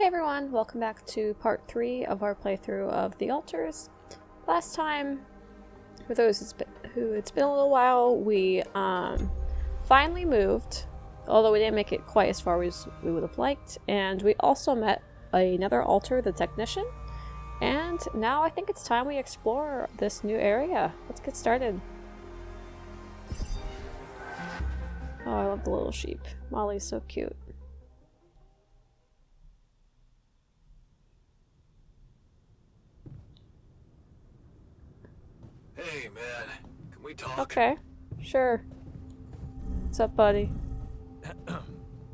Hey everyone, welcome back to part 3 of our playthrough of the altars. Last time, for those who it's been a little while, we finally moved, although we didn't make it quite as far as we would have liked, and we also met another altar, the technician, and now I think it's time we explore this new area. Let's get started. Oh, I love the little sheep. Molly's so cute. Hey man, can we talk? Okay, sure. What's up, buddy?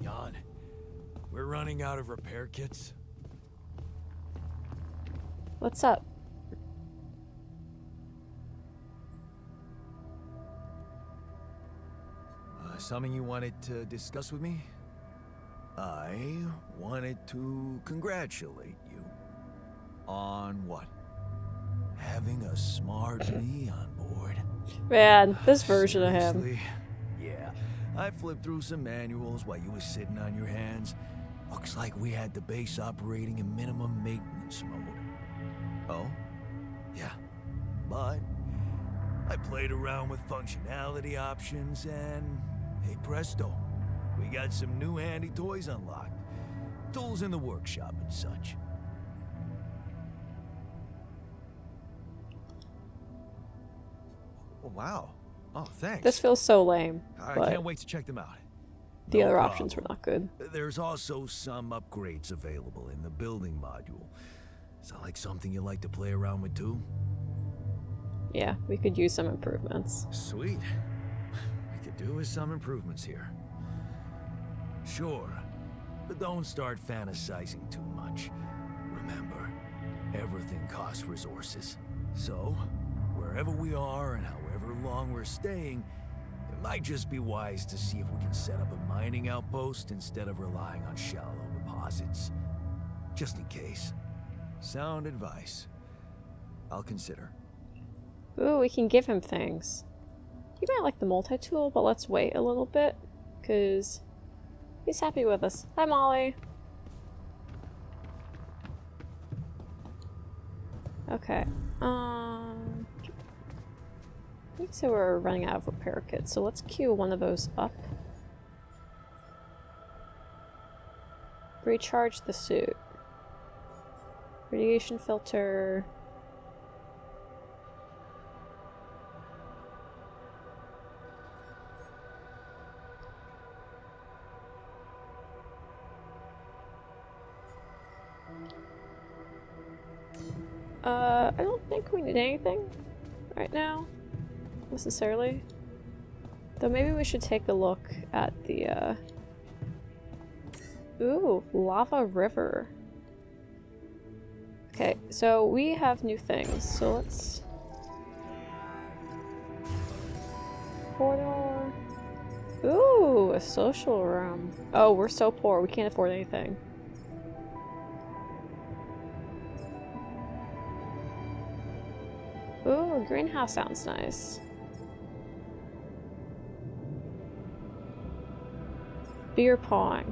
Jan, we're running out of repair kits. What's up? Something you wanted to discuss with me? I wanted to congratulate you. On what? Having a smart me on board. Man, this version of him. Seriously? Yeah, I flipped through some manuals while you were sitting on your hands. Looks like we had the base operating in minimum maintenance mode. Oh? Yeah. But I played around with functionality options and, hey presto, we got some new handy toys unlocked. Tools in the workshop and such. Oh, wow. Oh, thanks. This feels so lame, I but can't wait to check them out. the No other problem. options were not good. There's also some upgrades available in the building module. Is that like something you like to play around with too? Yeah, we could use some improvements. Sweet. We could do with some improvements here. Sure, but don't start fantasizing too much. Remember, everything costs resources. So, wherever we are and however long we're staying, it might just be wise to see if we can set up a mining outpost instead of relying on shallow deposits. Just in case. Sound advice. I'll consider. Ooh, we can give him things. You might like the multi-tool, but let's wait a little bit, because he's happy with us. Hi, Molly. Okay. I think so we're running out of repair kits, so let's queue one of those up. Recharge the suit. Radiation filter. I don't think we need anything right now, necessarily. Though maybe we should take a look at the, Ooh, lava river. Okay, so we have new things, so let's... Corridor. Ooh, a social room. Oh, we're so poor, we can't afford anything. Ooh, a greenhouse sounds nice. Beer pong.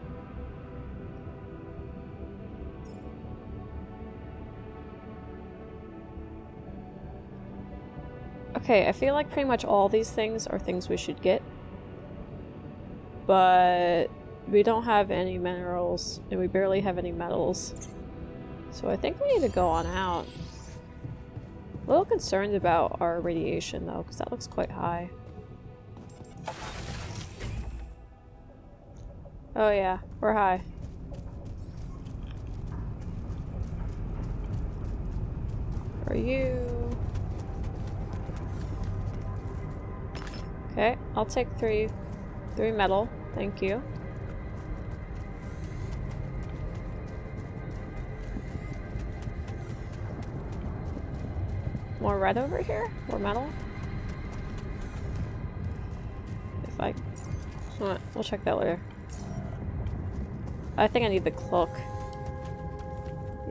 Okay, I feel like pretty much all these things are things we should get. But we don't have any minerals, and we barely have any metals. So I think we need to go on out. A little concerned about our radiation though, because that looks quite high. Oh yeah, we're high. Are you? Okay, I'll take three metal, thank you. More red over here? More metal? If I... We'll check that later. I think I need the cloak.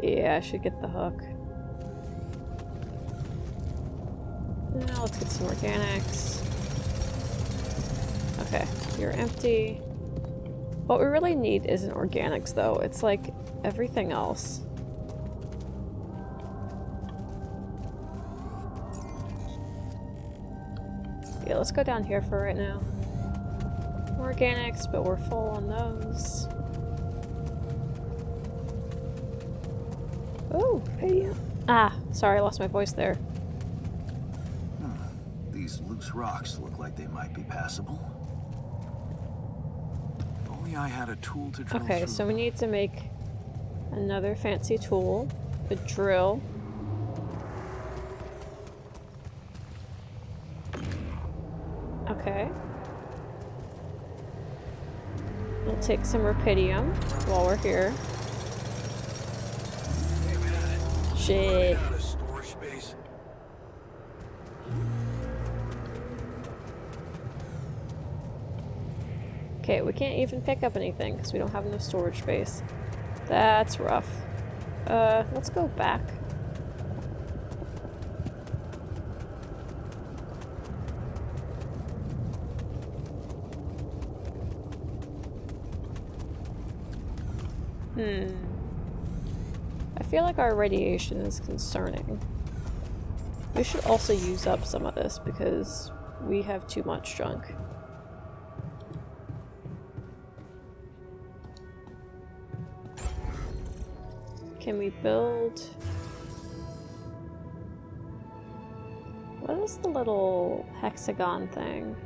Yeah, I should get the hook. Now let's get some organics. Okay, you're empty. What we really need isn't organics, though. It's like everything else. Yeah, let's go down here for right now. Organics, but we're full on those. Oh, hey. Ah, sorry, I lost my voice there. These loose rocks look like they might be passable. If only I had a tool to drill Okay, through. so we need to make another fancy tool. The drill. Okay. We'll take some rubidium while we're here. Hey man, Shit. out of storage space. Okay, we can't even pick up anything because we don't have enough storage space. That's rough. Let's go back. I feel like our radiation is concerning. We should also use up some of this because we have too much junk. Can we build... What is the little hexagon thing?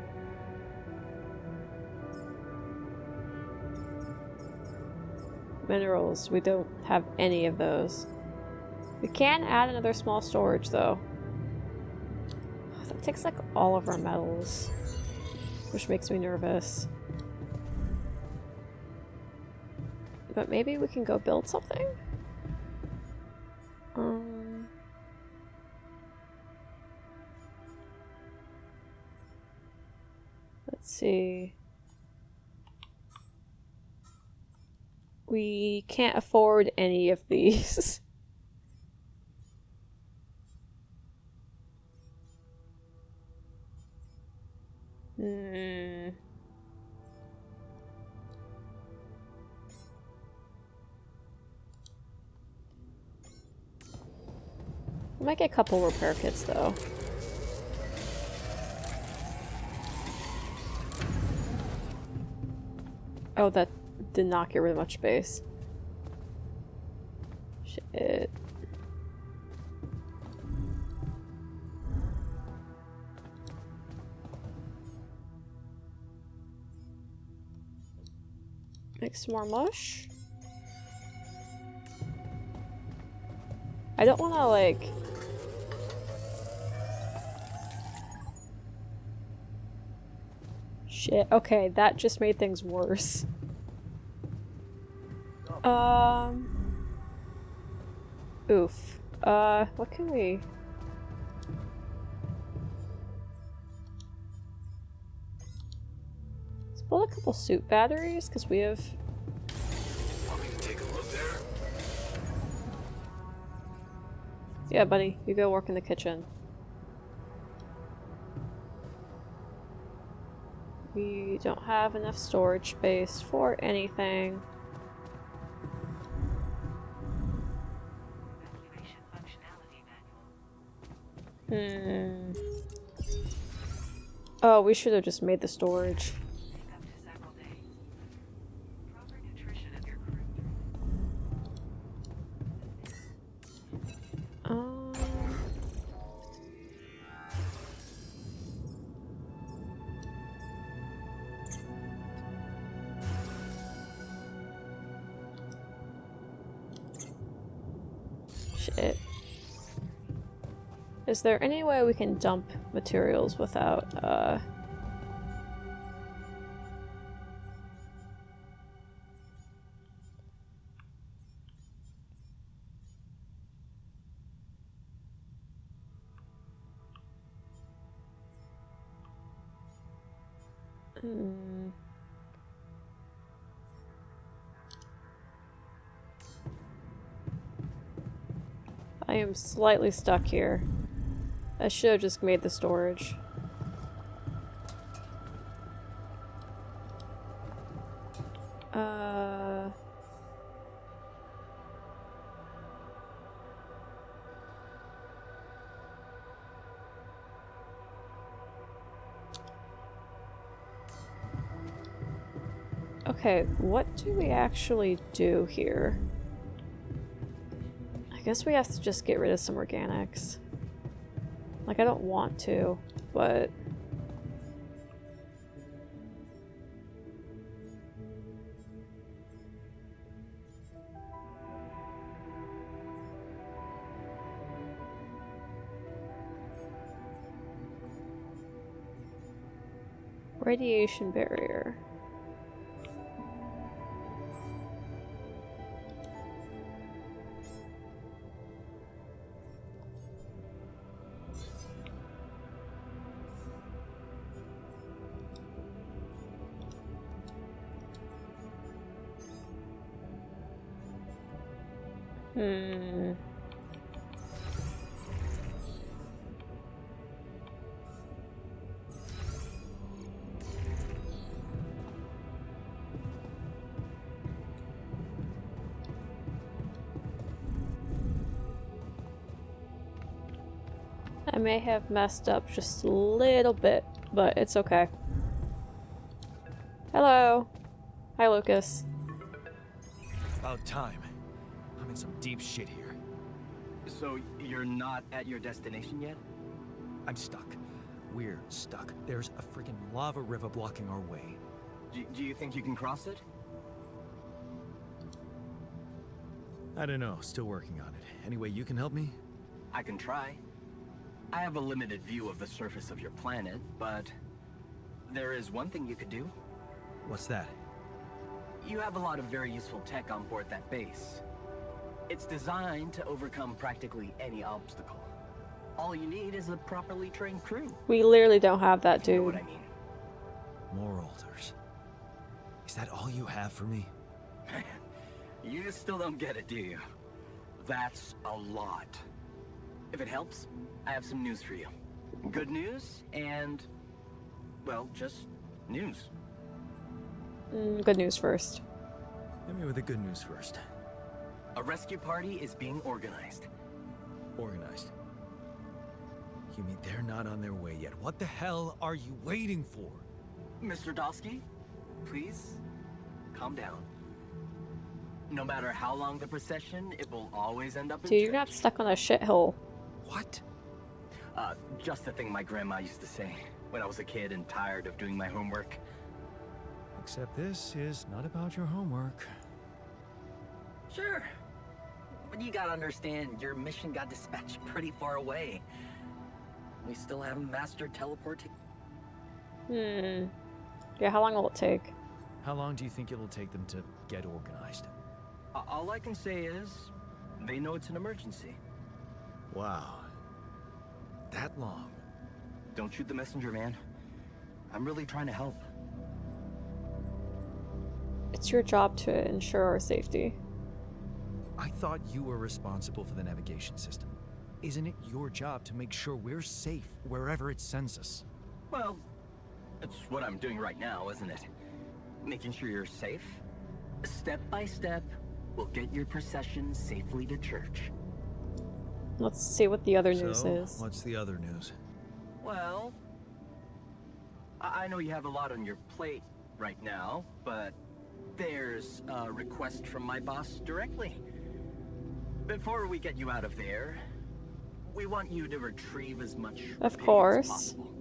Minerals. We don't have any of those. We can add another small storage though. That takes like all of our metals, which makes me nervous. But maybe we can go build something? Let's see. We can't afford any of these. I might get a couple repair kits though. Oh, that did not get rid of much space. Shit. Make some more mush. I don't want to like... Shit. Okay, that just made things worse. Oof. What can we... Let's build a couple suit batteries, because we have... Want me to take a look there? Yeah, buddy, you go work in the kitchen. We don't have enough storage space for anything. Oh, we should have just made the storage. Shit. Is there any way we can dump materials without, I am slightly stuck here. I should have just made the storage. Okay, what do we actually do here? I guess we have to just get rid of some organics. Like, I don't want to, but... Radiation barrier. I may have messed up just a little bit, but it's okay. Hello. Hi, Lucas. About time. I'm in some deep shit here. So you're not at your destination yet? I'm stuck. We're stuck. There's a freaking lava river blocking our way. Do you think you can cross it? I don't know. Still working on it. Anyway, you can help me? I can try. I have a limited view of the surface of your planet, but there is one thing you could do. What's that? You have a lot of very useful tech on board that base. It's designed to overcome practically any obstacle. All you need is a properly trained crew. We literally don't have that, You know dude. what I mean? More altars. Is that all you have for me? You still don't get it, do you? That's a lot. If it helps, I have some news for you. Good news and, well, just news. Good news first. Hit me with the good news first. A rescue party is being organized. Organized. You mean they're not on their way yet? What the hell are you waiting for? Mr. Dosky, please, calm down. No matter how long the procession, it will always end up in Dude, church. you're not stuck on a shithole. What? Just the thing my grandma used to say when I was a kid and tired of doing my homework. Except this is not about your homework. Sure. But you gotta understand, your mission got dispatched pretty far away. We still haven't mastered teleporting. Yeah, how long will it take? How long do you think it'll take them to get organized? All I can say is, they know it's an emergency. Wow. That long? Don't shoot the messenger, man. I'm really trying to help. It's your job to ensure our safety. I thought you were responsible for the navigation system. Isn't it your job to make sure we're safe wherever it sends us? Well, that's what I'm doing right now, isn't it? Making sure you're safe. Step by step, we'll get your procession safely to church. Let's see what the other news So, is. what's the other news? Well, I know you have a lot on your plate right now, but there's a request from my boss directly. Before we get you out of there, we want you to retrieve as much Of Rupidium course. as possible.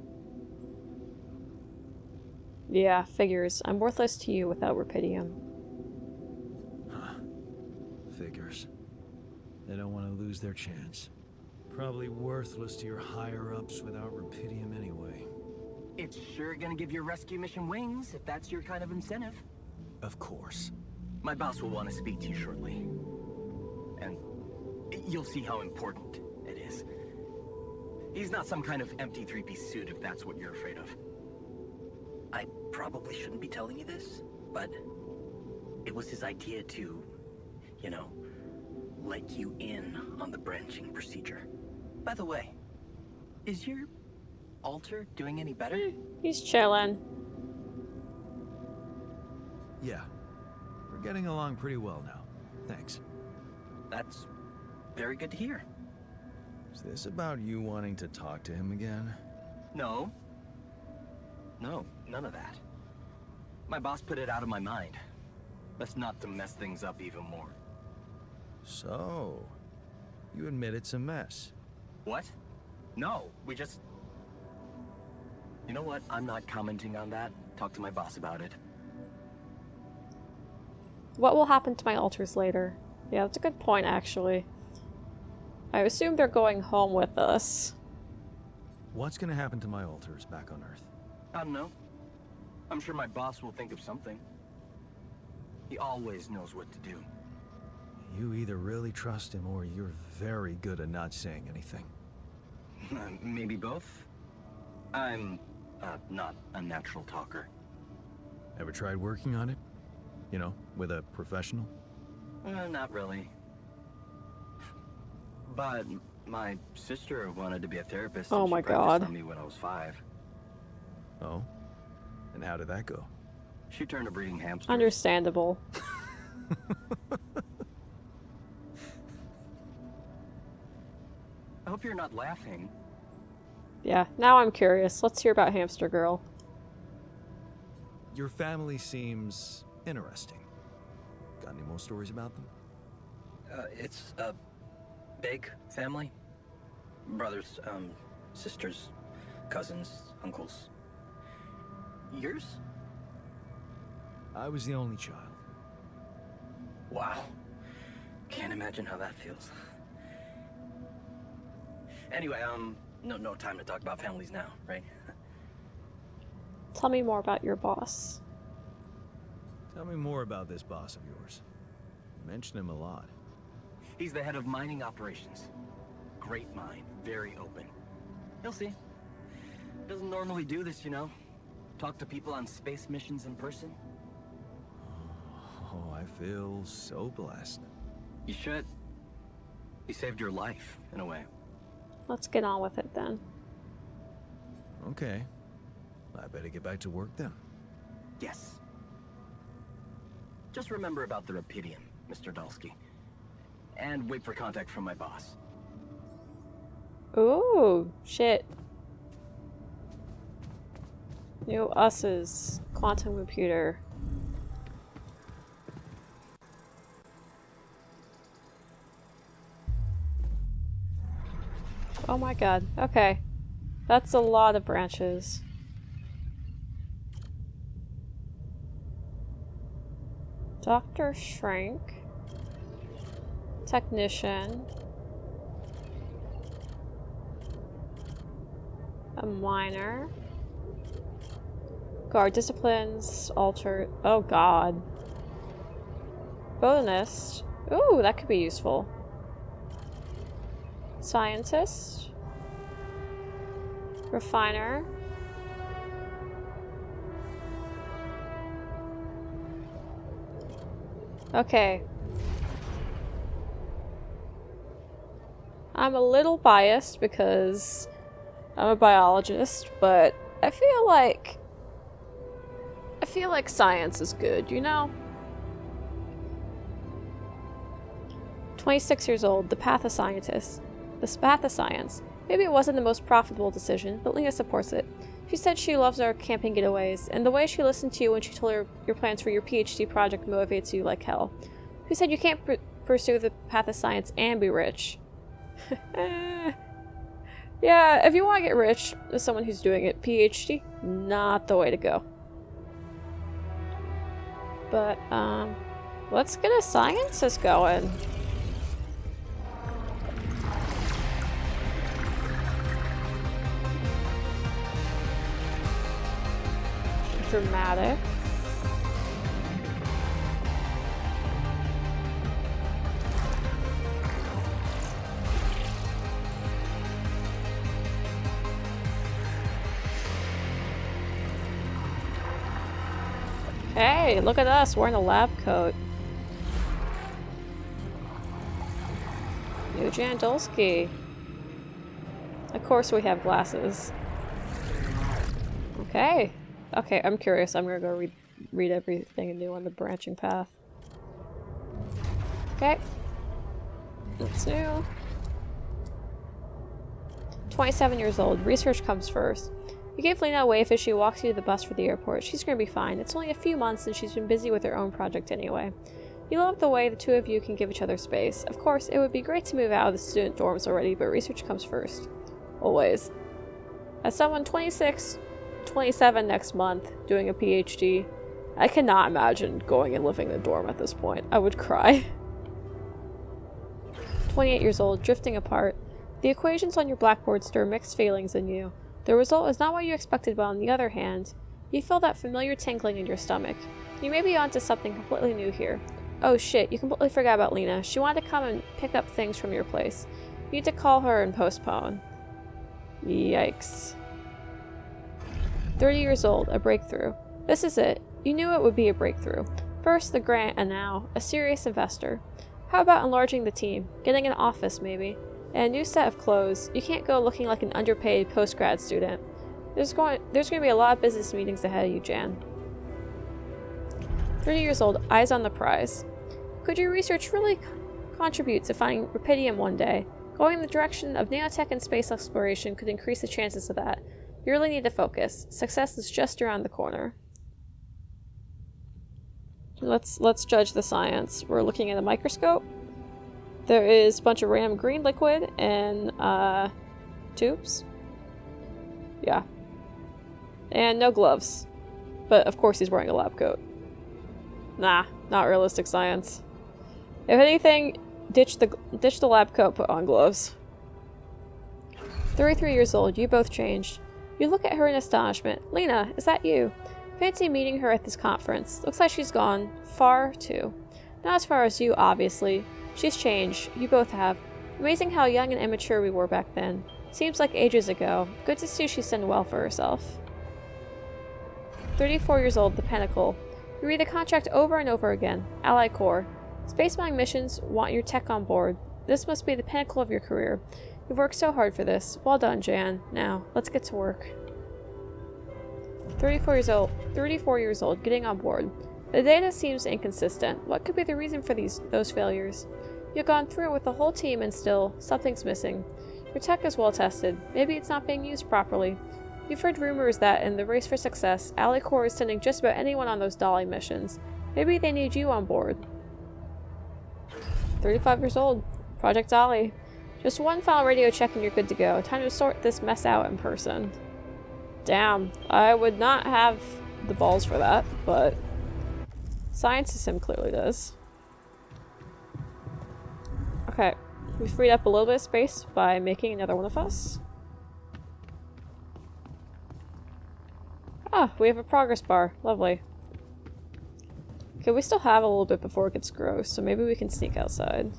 Yeah, figures. I'm worthless to you without Rupidium. Figures. They don't want to lose their chance. Probably worthless to your higher-ups without Rupidium anyway. It's sure gonna give your rescue mission wings if that's your kind of incentive. Of course. My boss will want to speak to you shortly. And you'll see how important it is. He's not some kind of empty three-piece suit if that's what you're afraid of. I probably shouldn't be telling you this, but it was his idea to, you know, let you in on the branching procedure. By the way, is your altar doing any better? He's chilling. Yeah. We're getting along pretty well now. Thanks. That's very good to hear. Is this about you wanting to talk to him again? No. No, none of that. My boss put it out of my mind. Best not to mess things up even more. So, you admit it's a mess. What? No, we just... You know what? I'm not commenting on that. Talk to my boss about it. What will happen to my altars later? Yeah, that's a good point, actually. I assume they're going home with us. What's gonna happen to my altars back on Earth? I don't know. I'm sure my boss will think of something. He always knows what to do. You either really trust him or you're very good at not saying anything. Maybe both? I'm not a natural talker. Ever tried working on it? You know, with a professional? Not really. But my sister wanted to be a therapist. Oh and she my practiced God. on me when I was 5. Oh? And how did that go? She turned a breeding hamster. Understandable. I hope you're not laughing. Yeah, now I'm curious. Let's hear about Hamster Girl. Your family seems interesting. Got any more stories about them? It's a big family. Brothers, sisters, cousins, uncles. Yours? I was the only child. Wow. Can't imagine how that feels. Anyway, no time to talk about families now, right? Tell me more about your boss. Tell me more about this boss of yours. You mention him a lot. He's the head of mining operations. Great mind, very open. You'll see. Doesn't normally do this, you know. Talk to people on space missions in person. Oh, I feel so blessed. You should. He saved your life, in a way. Let's get on with it then. Okay. I better get back to work then. Yes. Just remember about the Rapidium, Mr. Dalsky. And wait for contact from my boss. Ooh, shit. New us's quantum computer. Oh my god. Okay. That's a lot of branches. Dr. Shrink. Technician. A miner. Guard disciplines. Alter. Oh god. Botanist. Ooh, that could be useful. Scientist. Refiner. Okay. I'm a little biased because I'm a biologist, but I feel like science is good, you know? 26 years old, the path of scientist. The path of science. Maybe it wasn't the most profitable decision, but Lena supports it. She said she loves our camping getaways, and the way she listened to you when she told her your plans for your PhD project motivates you like hell. Who said you can't pursue the path of science and be rich? Yeah, if you want to get rich as someone who's doing it, PhD, not the way to go. But, let's get a scientist going. Dramatic. Hey, look at us wearing a lab coat. New Jandolski. Of course we have glasses. Okay. Okay, I'm curious. I'm gonna go read everything new on the branching path. Okay. That's new. 27 years old. Research comes first. You give Lena a wave as she walks you to the bus for the airport. She's gonna be fine. It's only a few months and she's been busy with her own project anyway. You love the way the two of you can give each other space. Of course, it would be great to move out of the student dorms already, but research comes first. Always. As someone 26, 27 next month, doing a PhD, I cannot imagine going and living in a dorm at this point. I would cry. 28 years old, drifting apart. The equations on your blackboard stir mixed feelings in you. The result is not what you expected, but on the other hand, you feel that familiar tingling in your stomach. You may be onto something completely new here. Oh shit, you completely forgot about Lena. She wanted to come and pick up things from your place. You need to call her and postpone. Yikes. 30 years old, a breakthrough. This is it. You knew it would be a breakthrough. First the grant, and now, a serious investor. How about enlarging the team? Getting an office, maybe? And a new set of clothes. You can't go looking like an underpaid post-grad student. There's going to be a lot of business meetings ahead of you, Jan. 30 years old, eyes on the prize. Could your research really contribute to finding rubidium one day? Going in the direction of nanotech and space exploration could increase the chances of that. You really need to focus. Success is just around the corner. Let's judge the science. We're looking at a microscope. There is a bunch of random green liquid and tubes. Yeah. And no gloves. But of course he's wearing a lab coat. Nah, not realistic science. If anything, ditch the lab coat, put on gloves. 33 years old, you both changed. You look at her in astonishment. Lena, is that you? Fancy meeting her at this conference. Looks like she's gone far, too. Not as far as you, obviously. She's changed. You both have. Amazing how young and immature we were back then. Seems like ages ago. Good to see she's done well for herself. 34 years old, the Pinnacle. You read the contract over and over again. Ally Corps. Space mining missions want your tech on board. This must be the pinnacle of your career. You've worked so hard for this. Well done, Jan. Now, let's get to work. 34 years old, getting on board. The data seems inconsistent. What could be the reason for those failures? You've gone through it with the whole team and still, something's missing. Your tech is well tested. Maybe it's not being used properly. You've heard rumors that in the race for success, Ally Corps is sending just about anyone on those Dolly missions. Maybe they need you on board. 35 years old, Project Dolly. Just one final radio check and you're good to go. Time to sort this mess out in person. Damn, I would not have the balls for that, but Science Sim clearly does. Okay, we freed up a little bit of space by making another one of us. Ah, we have a progress bar. Lovely. Okay, we still have a little bit before it gets gross, so maybe we can sneak outside.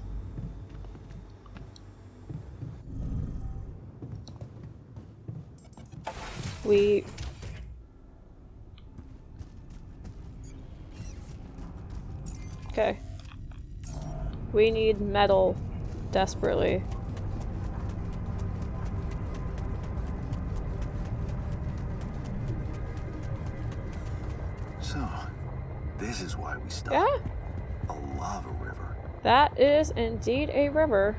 Okay. We need metal desperately. So, this is why we stopped. Yeah, A lava river. that is indeed a river.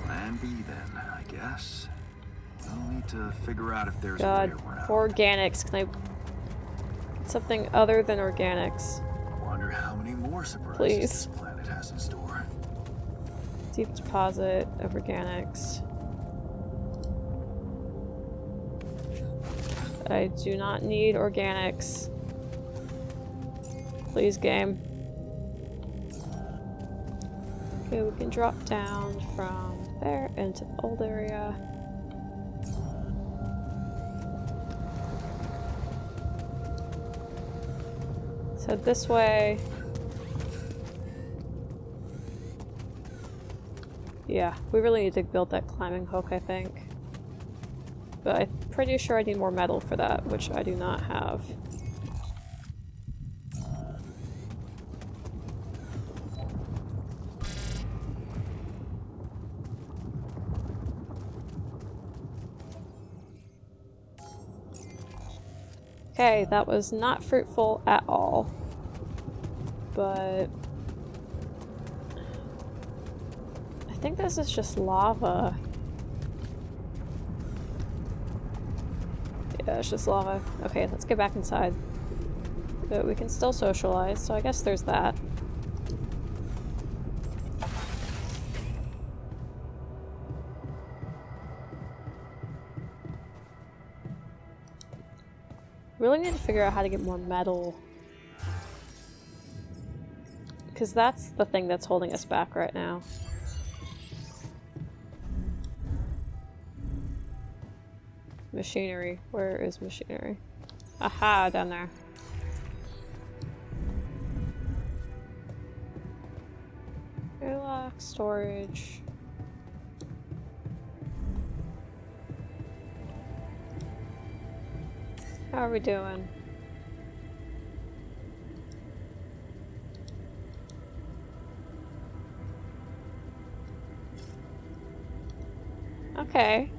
Plan B then, I guess. We'll need to figure out if there's God, a way around. organics. Can I get something other than organics? Wonder how many more surprises Please. this planet has in store. Deep deposit of organics. I do not need organics. Please, game. Okay, we can drop down from there into the old area. So this way. Yeah, we really need to build that climbing hook, I think. But I'm pretty sure I need more metal for that, which I do not have. Okay, that was not fruitful at all. But I think this is just lava. Yeah, it's just lava. Okay, let's get back inside. But we can still socialize, so I guess there's that. Really need to figure out how to get more metal. Because that's the thing that's holding us back right now. Machinery. Where is machinery? Aha, down there. Airlock, storage. How are we doing? Okay.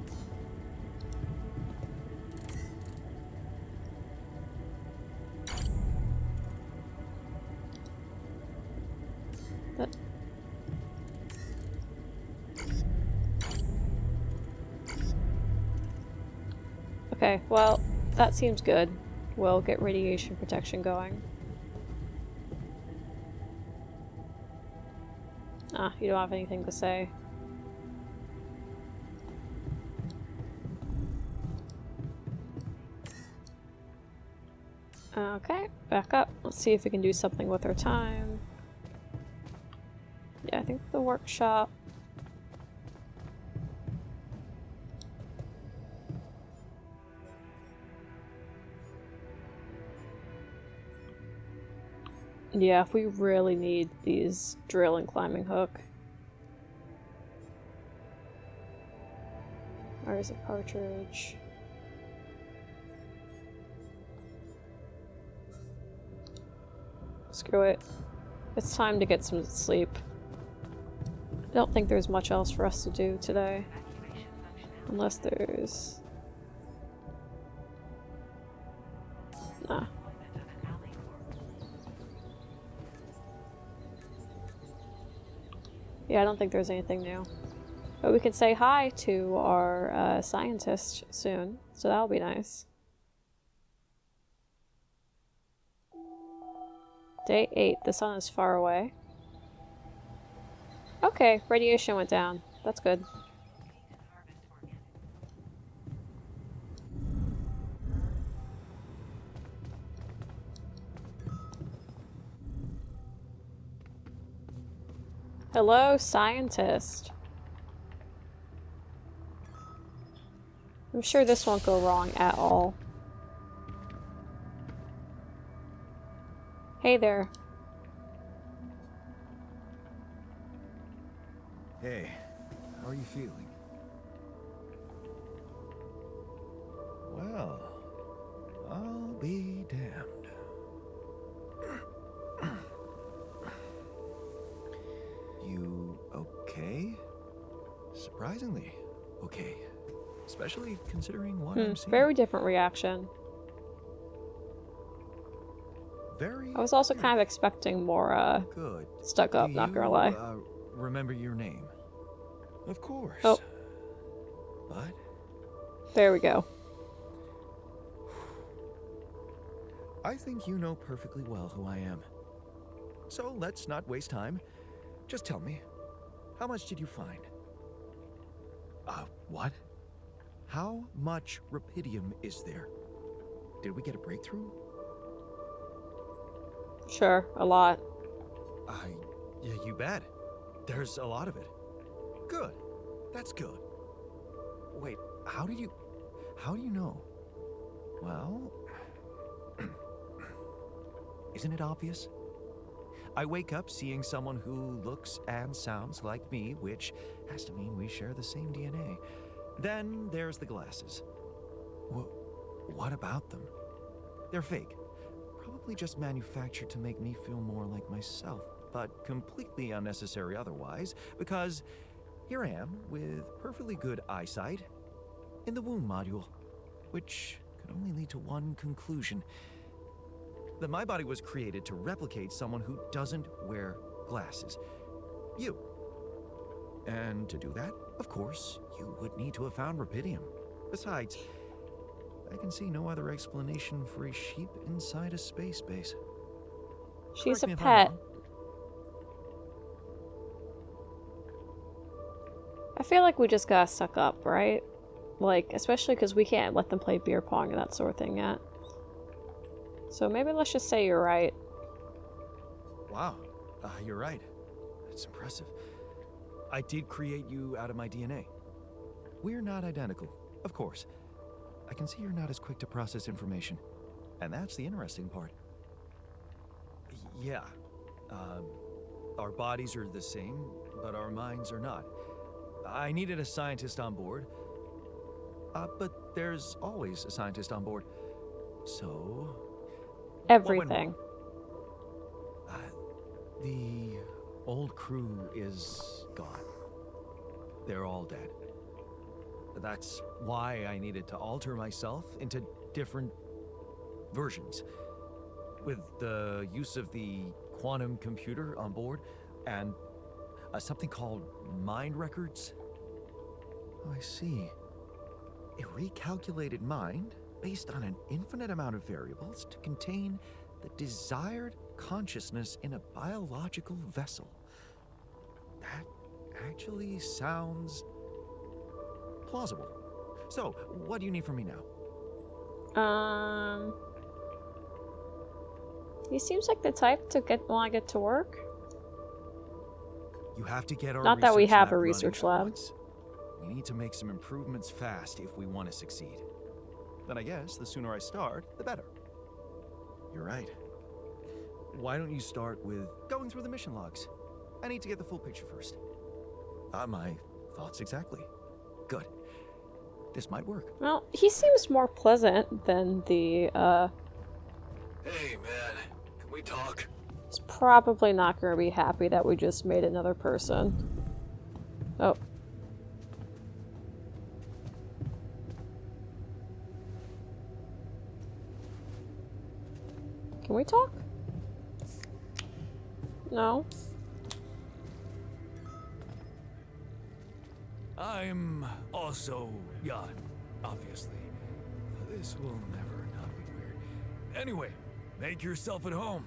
That... Okay, well, that seems good. We'll get radiation protection going. Ah, you don't have anything to say. Okay, back up. Let's see if we can do something with our time. Yeah, I think the workshop. Yeah, if we really need these drill and climbing hook. Where's a cartridge? Screw it. It's time to get some sleep. I don't think there's much else for us to do today. Unless there's... Nah. Yeah, I don't think there's anything new. But we can say hi to our scientist soon, so that'll be nice. Day 8. The sun is far away. Okay, radiation went down. That's good. Hello, scientist. I'm sure this won't go wrong at all. Hey there. Hey, how are you feeling? Well, I'll be damned. You okay? Surprisingly okay. Especially considering what I'm seeing. Very different reaction. Very I was also kind of expecting more, good. stuck up, not gonna lie. Remember your name? Of course. Oh. But There we go. I think you know perfectly well who I am. So let's not waste time. Just tell me, how much did you find? What? How much rupidium is there? Did we get a breakthrough? Sure, a lot. Yeah, you bet. There's a lot of it. Good. That's good. Wait, how do you know? Well, isn't it obvious? I wake up seeing someone who looks and sounds like me, which has to mean we share the same DNA. Then there's the glasses. What about them? They're fake. Probably just manufactured to make me feel more like myself, but completely unnecessary otherwise, because here I am with perfectly good eyesight in the womb module, which could only lead to one conclusion: that my body was created to replicate someone who doesn't wear glasses. You. And to do that, of course, you would need to have found rupidium. Besides, I can see no other explanation for a sheep inside a space base. She's Correct a me if I'm pet. wrong. I feel like we just got stuck up, right? Like, especially because we can't let them play beer pong and that sort of thing yet. So maybe let's just say you're right. Wow, you're right. It's impressive. I did create you out of my DNA. We're not identical, of course. I can see you're not as quick to process information. And that's the interesting part. Yeah. Our bodies are the same, but our minds are not. I needed a scientist on board. But there's always a scientist on board. So... Everything. The old crew is gone. They're all dead. That's why I needed to alter myself into different versions. With the use of the quantum computer on board and something called mind records. Oh, I see. A recalculated mind based on an infinite amount of variables to contain the desired consciousness in a biological vessel. That actually sounds plausible. So, what do you need from me now? He seems like the type to want to get to work. You have to get our Not that we research have a lab running research at lab. once. We need to make some improvements fast if we want to succeed. Then I guess the sooner I start, the better. You're right. Why don't you start with going through the mission logs? I need to get the full picture first. My thoughts exactly. Good. This might work. Well, he seems more pleasant than the, Hey, man. Can we talk? He's probably not going to be happy that we just made another person. Oh. Can we talk? No. I'm also Jan, obviously. This will never not be weird. Anyway, make yourself at home.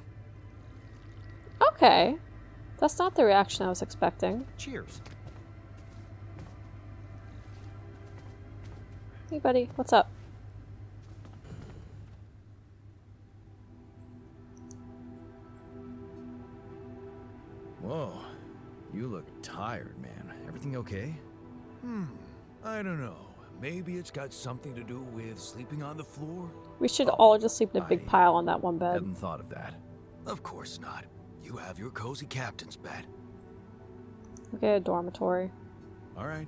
Okay. That's not the reaction I was expecting. Cheers. Hey, buddy. What's up? Whoa, you look tired, man. Everything okay? I don't know. Maybe it's got something to do with sleeping on the floor? We should all just sleep in a big I pile on that one bed. Hadn't thought of that. Of course not. You have your cozy captain's bed. Okay, a dormitory. All right.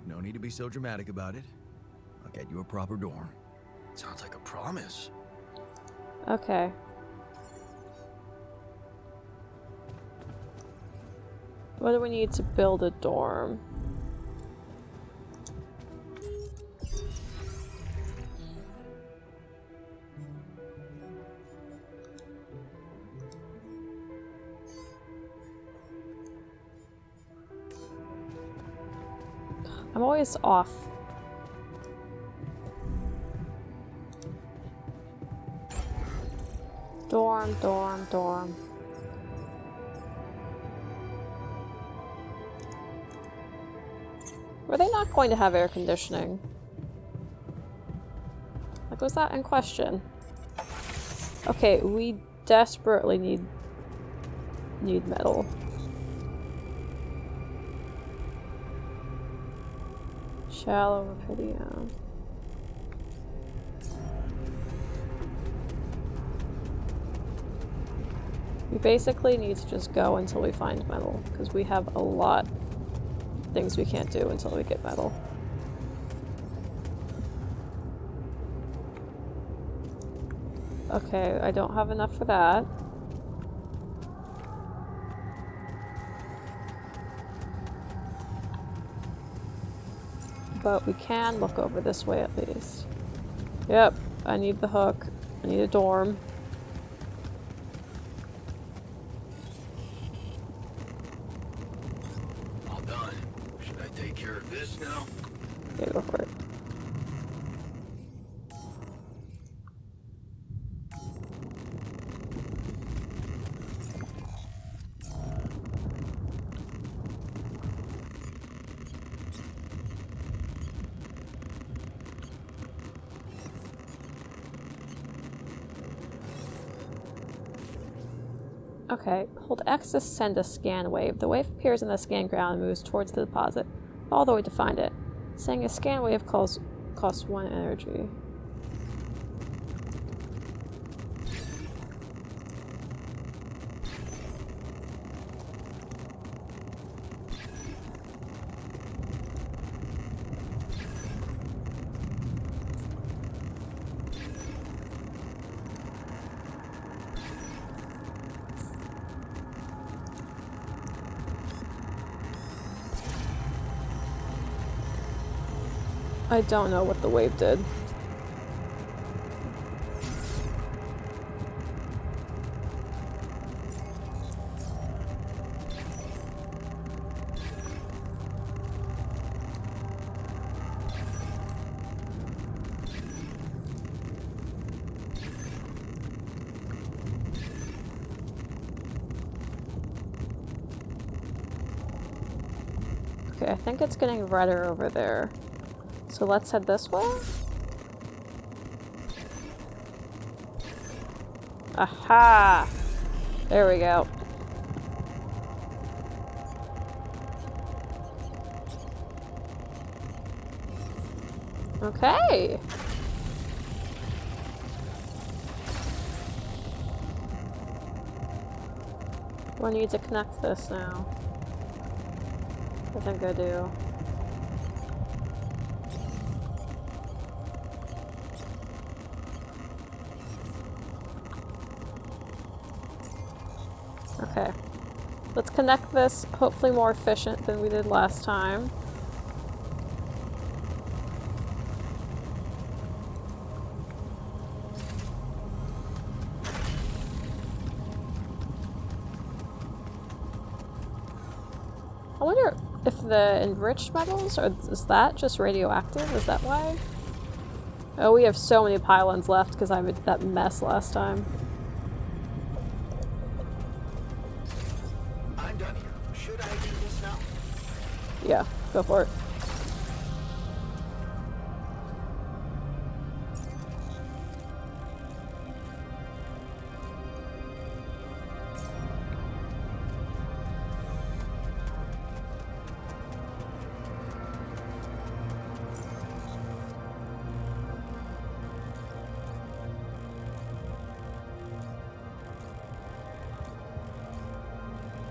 No need to be so dramatic about it. I'll get you a proper dorm. Sounds like a promise. Okay. What do we need to build a dorm? I'm always off. Dorm. Were they not going to have air conditioning? Like, was that in question? Okay, we desperately need metal. Shallow video. We basically need to just go until we find metal, because we have a lot of things we can't do until we get metal. Okay, I don't have enough for that. But we can look over this way at least. Yep, I need the hook. I need a dorm. All done. Should I take care of this now? Okay, go for it. Okay, hold X to send a scan wave. The wave appears in the scan ground and moves towards the deposit, all the way to find it. Sending a scan wave costs 1 energy. I don't know what the wave did. Okay, I think it's getting redder over there. So let's head this way? Aha! There we go. Okay! I need to connect this now. I think I do. Okay. Let's connect this, hopefully more efficient than we did last time. I wonder if the enriched metals, or is that just radioactive? Is that why? Oh, we have so many pylons left because I made that mess last time. I'm done here. Should I do this now? Yeah, go for it.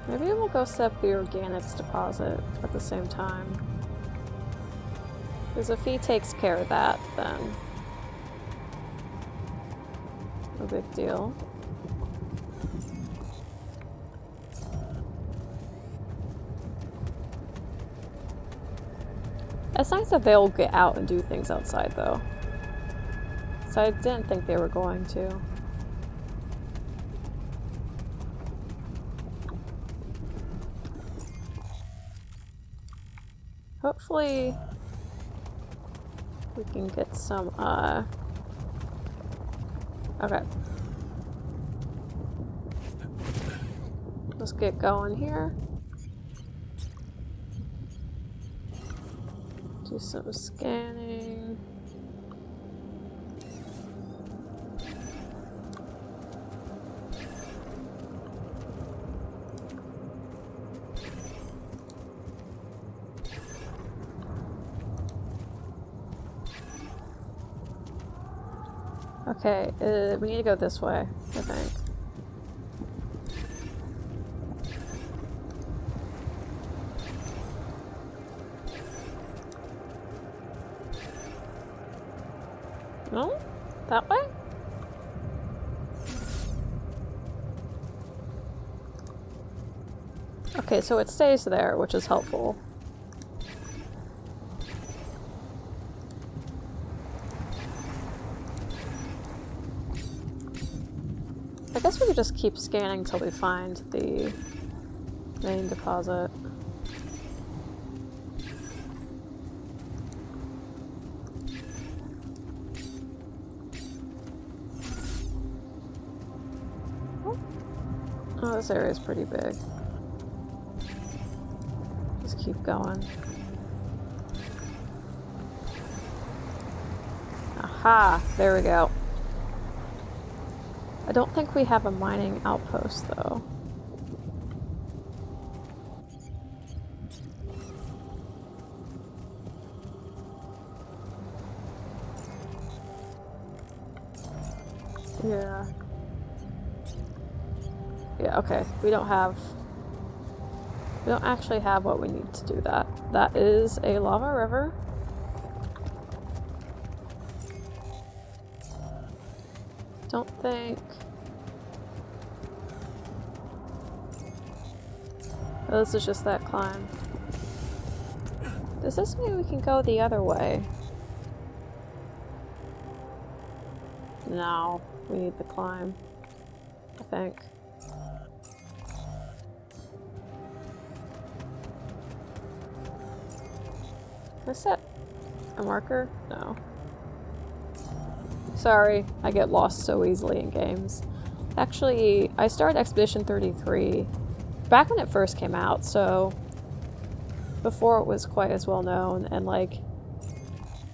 Maybe we'll go set up the organics deposit at the same time. Because if he takes care of that, then no big deal. It's nice that they'll get out and do things outside, though. So I didn't think they were going to. Hopefully we can get some, okay. Let's get going here. Do some scanning. Okay, we need to go this way, I think. No? That way? Okay, so it stays there, which is helpful. I guess we could just keep scanning till we find the main deposit. Oh, this area is pretty big. Just keep going. Aha! There we go. I don't think we have a mining outpost, though. Yeah. Yeah, okay. We don't actually have what we need to do that. That is a lava river. Don't think... Oh, this is just that climb. Does this mean we can go the other way? No, we need the climb, I think. Can I set a marker? No. Sorry, I get lost so easily in games. Actually, I started Expedition 33 back when it first came out, so before it was quite as well known, and like,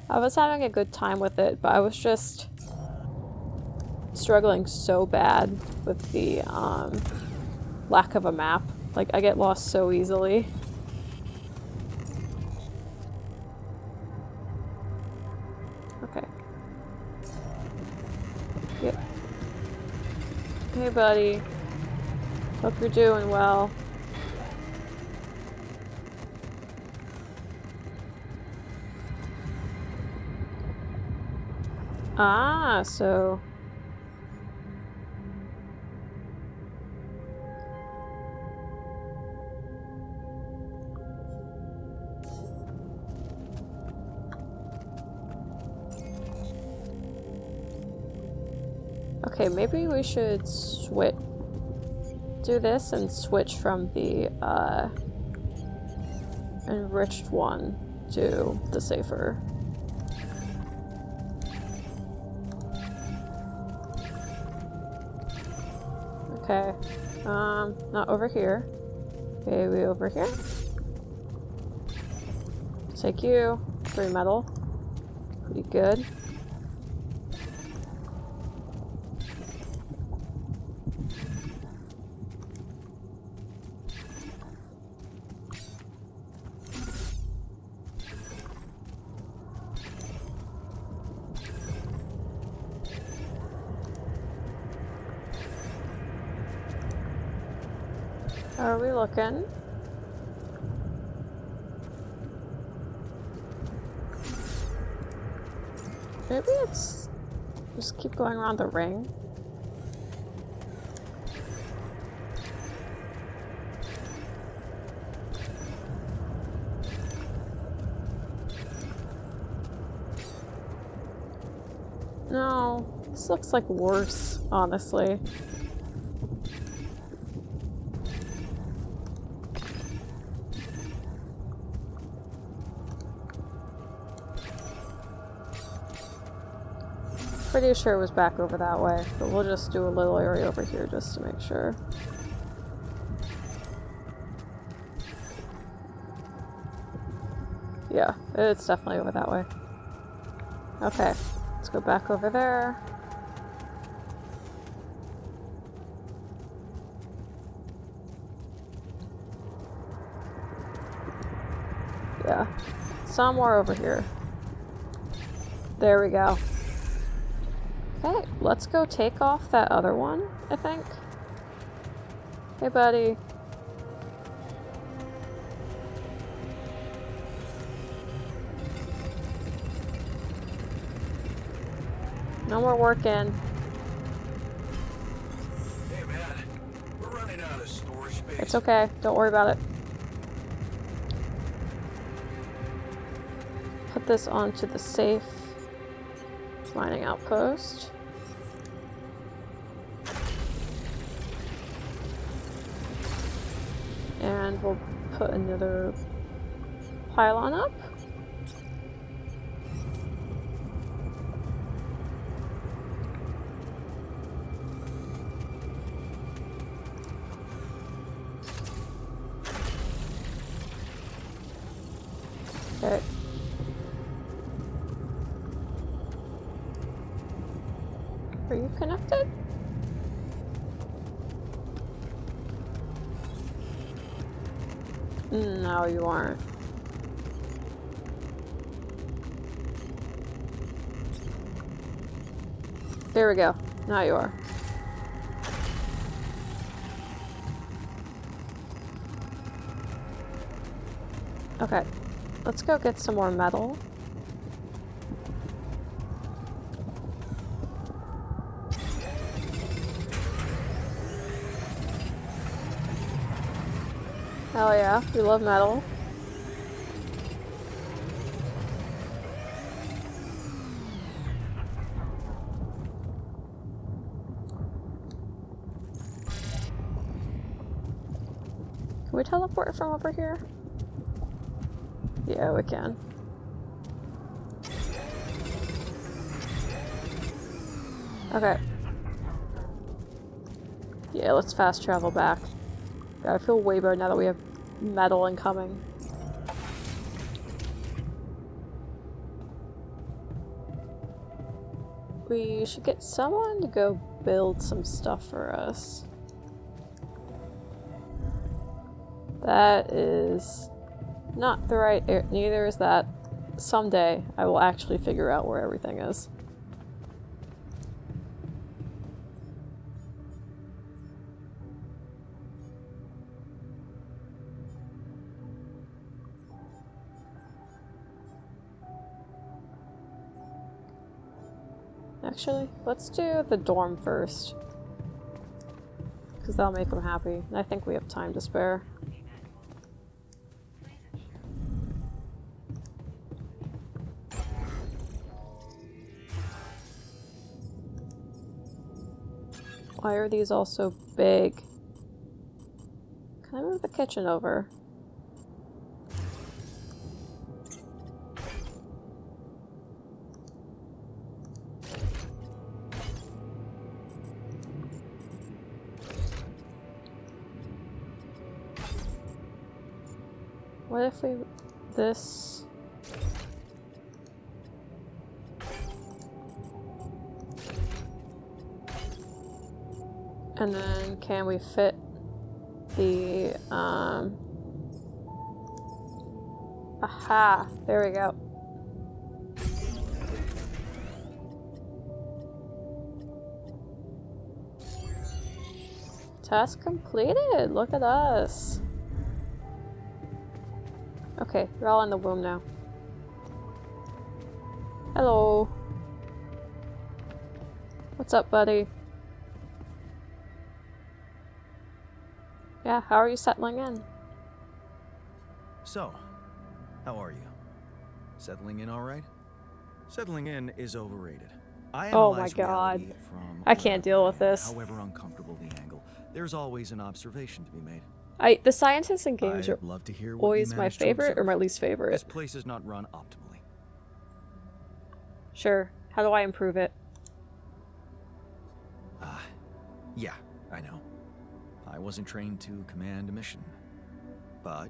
I was having a good time with it, but I was just struggling so bad with the lack of a map. Like, I get lost so easily. Okay. Yep. Hey, buddy. Hope you're doing well. Ah, so... Okay, maybe we should do this and switch from the enriched one to the safer. Okay, not over here. Maybe over here. Take you. 3 metal. Pretty good. How are we looking? Maybe it's just keep going around the ring. No, this looks like worse, honestly. Pretty sure it was back over that way, but we'll just do a little area over here just to make sure. Yeah, it's definitely over that way. Okay, let's go back over there. Yeah, somewhere over here. There we go. Okay, let's go take off that other one, I think. Hey, buddy. No more working. Hey, man. We're running out of storage space. It's okay. Don't worry about it. Put this onto the safe mining outpost. And we'll put another pylon up. Okay. Are you connected? No, you aren't. There we go. Now you are. Okay. Let's go get some more metal. Hell yeah, we love metal. Can we teleport from over here? Yeah, we can. Okay. Yeah, let's fast travel back. God, I feel way better now that we have metal incoming. We should get someone to go build some stuff for us. That is not the right area. Neither is that. Someday, I will actually figure out where everything is. Actually, let's do the dorm first. Because that'll make them happy. And I think we have time to spare. Why are these all so big? Can I move the kitchen over? What if we... this... And then can we fit the, aha! There we go. Task completed! Look at us! Okay, we're all in the womb now. Hello! What's up, buddy? Yeah, how are you settling in? So, how are you? Settling in all right? Settling in is overrated. I Oh my analyze god. reality from I can't deal with this. However uncomfortable the angle, there's always an observation to be made. The scientists in games are I'd love to hear what always you my managed to favorite or observe. my least favorite. This place is not run optimally. Sure. How do I improve it? Yeah, I know. I wasn't trained to command a mission. But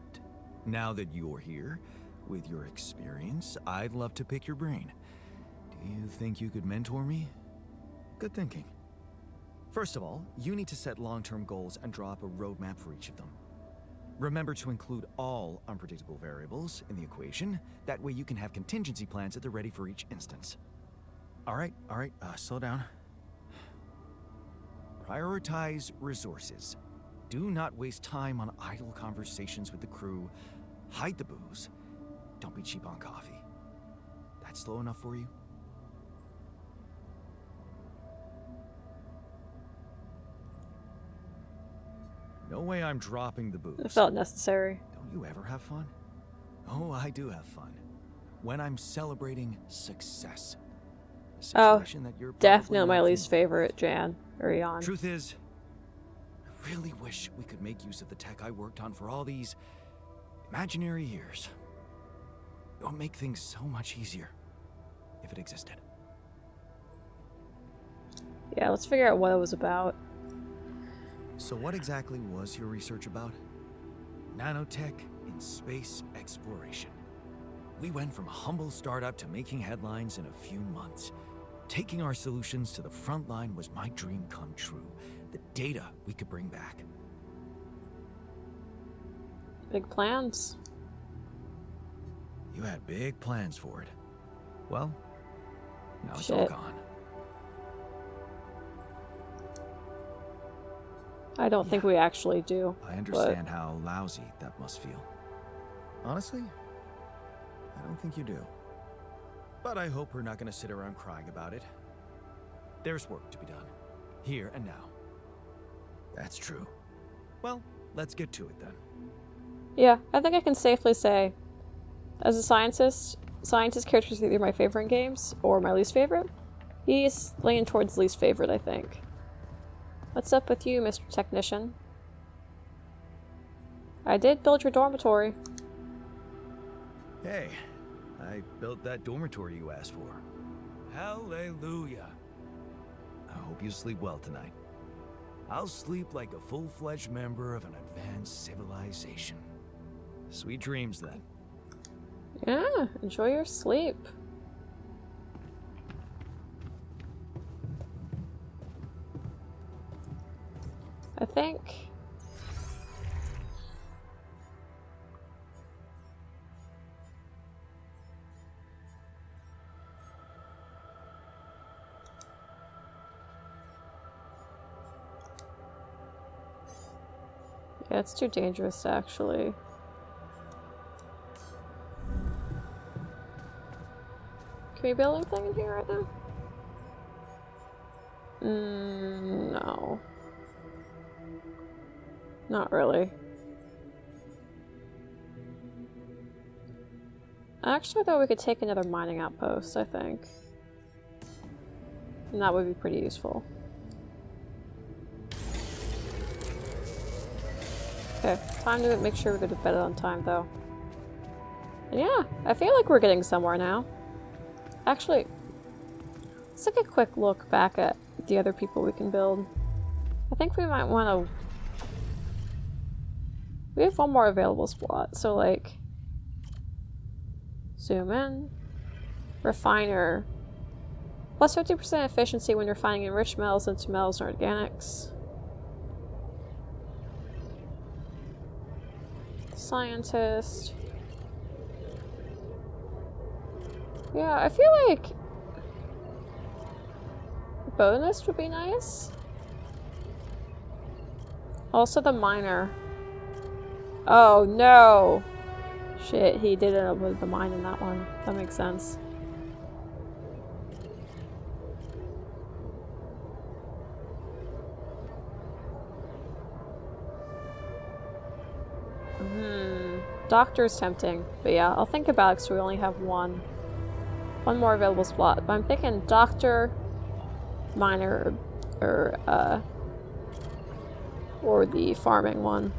now that you're here, with your experience, I'd love to pick your brain. Do you think you could mentor me? Good thinking. First of all, you need to set long-term goals and draw up a roadmap for each of them. Remember to include all unpredictable variables in the equation. That way you can have contingency plans at the ready for each instance. All right, slow down. Prioritize resources. Do not waste time on idle conversations with the crew. Hide the booze. Don't be cheap on coffee. That's slow enough for you? No way I'm dropping the booze. It felt necessary. Don't you ever have fun? Oh, I do have fun. When I'm celebrating success. A situation that you're Definitely probably my not least familiar favorite, Jan. Or Jan. with. Truth is, I really wish we could make use of the tech I worked on for all these imaginary years. It would make things so much easier if it existed. Yeah, let's figure out what it was about. So what exactly was your research about? Nanotech in space exploration. We went from a humble startup to making headlines in a few months. Taking our solutions to the front line was my dream come true. The data we could bring back. Big plans. You had big plans for it. Well, now it's all Shit. gone. I don't think we actually do. I understand how lousy that must feel. Honestly, I don't think you do. But I hope we're not gonna sit around crying about it. There's work to be done, here and now. That's true. Well, let's get to it then. Yeah, I think I can safely say, as a scientist character is either my favorite in games or my least favorite. He's leaning towards least favorite, I think. What's up with you, Mr. Technician? I did build your dormitory. Hey, I built that dormitory you asked for. Hallelujah. I hope you sleep well tonight. I'll sleep like a full-fledged member of an advanced civilization. Sweet dreams, then. Yeah, enjoy your sleep. I think... yeah, it's too dangerous to actually... Can we build anything in here right now? No. Not really. Actually, though, we could take another mining outpost, I think. And that would be pretty useful. Okay, time to make sure we go to bed on time, though. And yeah, I feel like we're getting somewhere now. Actually, let's take a quick look back at the other people we can build. I think we might want to... We have one more available spot, so like... Zoom in. Refiner. Plus 50% efficiency when refining enriched metals into metals and organics. Scientist. Yeah, I feel like bonus would be nice. Also the miner. Oh no! Shit, he did end up with the mine in that one. That makes sense. Doctor's tempting, but yeah, I'll think about it because we only have one more available slot. But I'm thinking doctor, miner, or the farming one.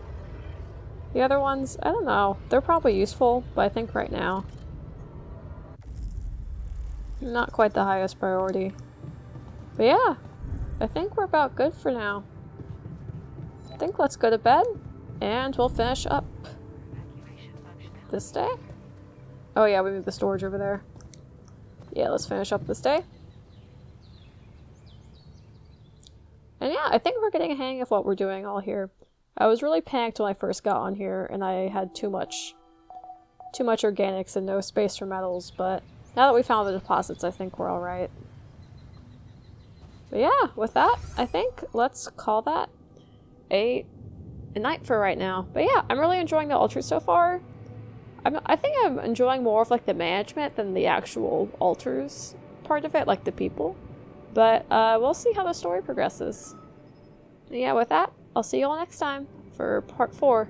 The other ones, I don't know. They're probably useful, but I think right now, not quite the highest priority. But yeah, I think we're about good for now. I think let's go to bed, and we'll finish up this day. Oh yeah, we moved the storage over there. Yeah, let's finish up this day. And yeah, I think we're getting a hang of what we're doing all here. I was really panicked when I first got on here and I had too much organics and no space for metals, but now that we found the deposits, I think we're alright. But yeah, with that, I think let's call that a night for right now. But yeah, I'm really enjoying the altars so far. I think I'm enjoying more of like the management than the actual altars part of it, like the people. But we'll see how the story progresses. Yeah, with that, I'll see you all next time for part 4.